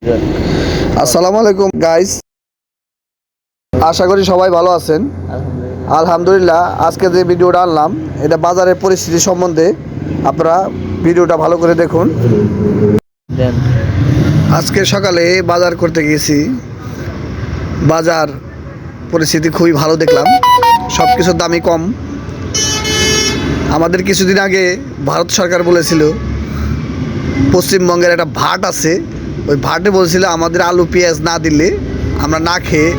আসসালামু আলাইকুম গাইস, আশা করি সবাই ভালো আছেন। আলহামদুলিল্লাহ। আজকে যে ভিডিওটা আনলাম এটা বাজারের পরিস্থিতি সম্বন্ধে। আপনারা ভিডিওটা ভালো করে দেখুন। আজকে সকালে বাজার করতে গিয়েছি, বাজার পরিস্থিতি খুবই ভালো দেখলাম। সব কিছুর দামই কম। আমাদের কিছুদিন আগে ভারত সরকার বলেছিল পশ্চিমবঙ্গের একটা ভাট আছে, ওই ভাটে বলছিল আমাদের আলু পেঁয়াজ না দিলে আমরা না খেয়ে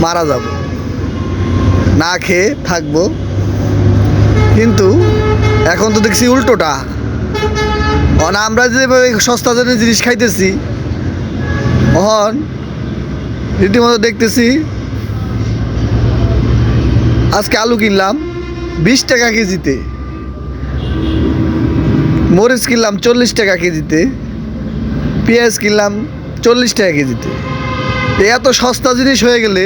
মারা যাব, না খেয়ে থাকবো। কিন্তু এখন তো দেখছি উল্টোটা। আমরা যে সস্তা জনে জিনিস খাইতেছি, এখন রীতিমতো দেখতেছি আজকে আলু কিনলাম 20 টাকা কেজিতে, মরিচ কিনলাম 40 টাকা কেজিতে, পেঁয়াজ কিনলাম 40 টাকা কেজিতে। এত সস্তা জিনিস হয়ে গেলে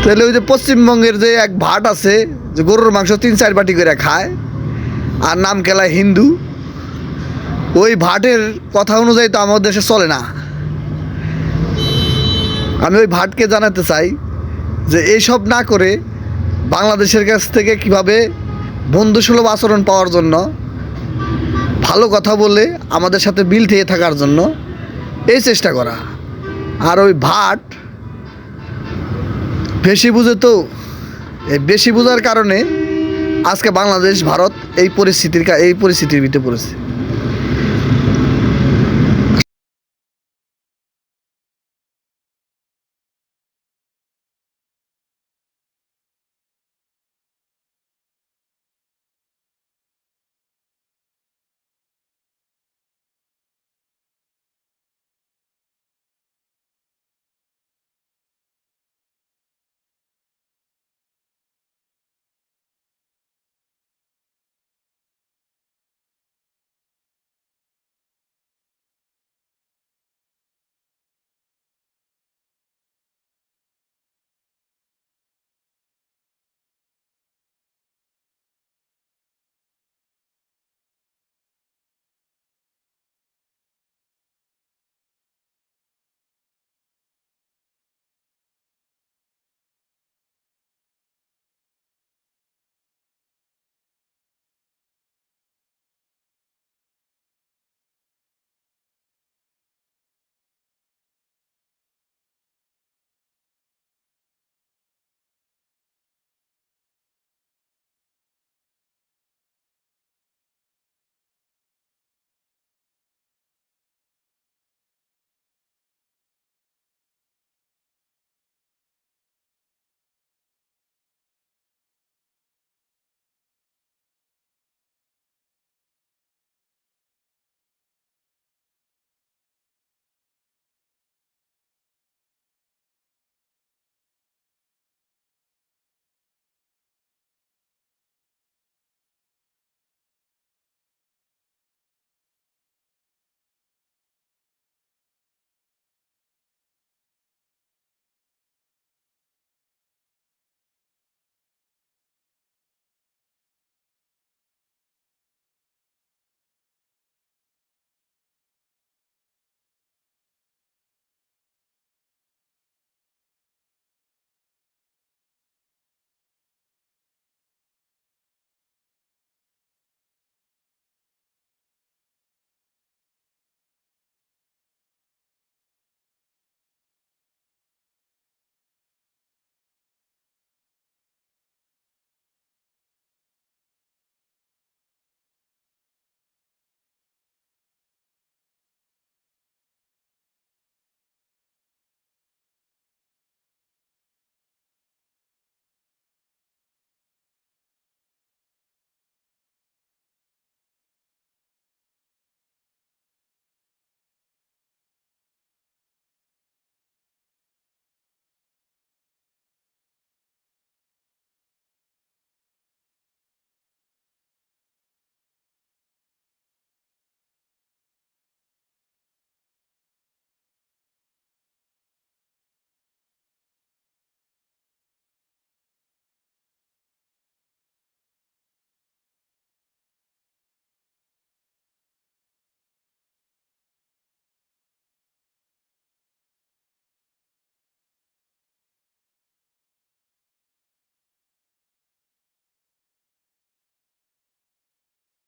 তাহলে ওই যে পশ্চিমবঙ্গের যে এক ভাট আছে, যে গরুর মাংস 3-4 বাটি করে খায় আর নাম কেলায় হিন্দু, ওই ভাটের কথা অনুযায়ী তো আমাদের দেশে চলে না। আমি ওই ভাটকে জানাতে চাই যে এইসব না করে বাংলাদেশের কাছ থেকে কিভাবে বন্ধুসুলভ আচরণ পাওয়ার জন্য, ভালো কথা বলে আমাদের সাথে মিল থেকে থাকার জন্য এই চেষ্টা করা। আর ওই ভাট বেশি বুঝে, তো এই বেশি বোঝার কারণে আজকে বাংলাদেশ ভারত এই পরিস্থিতির ভিতরে পড়েছে।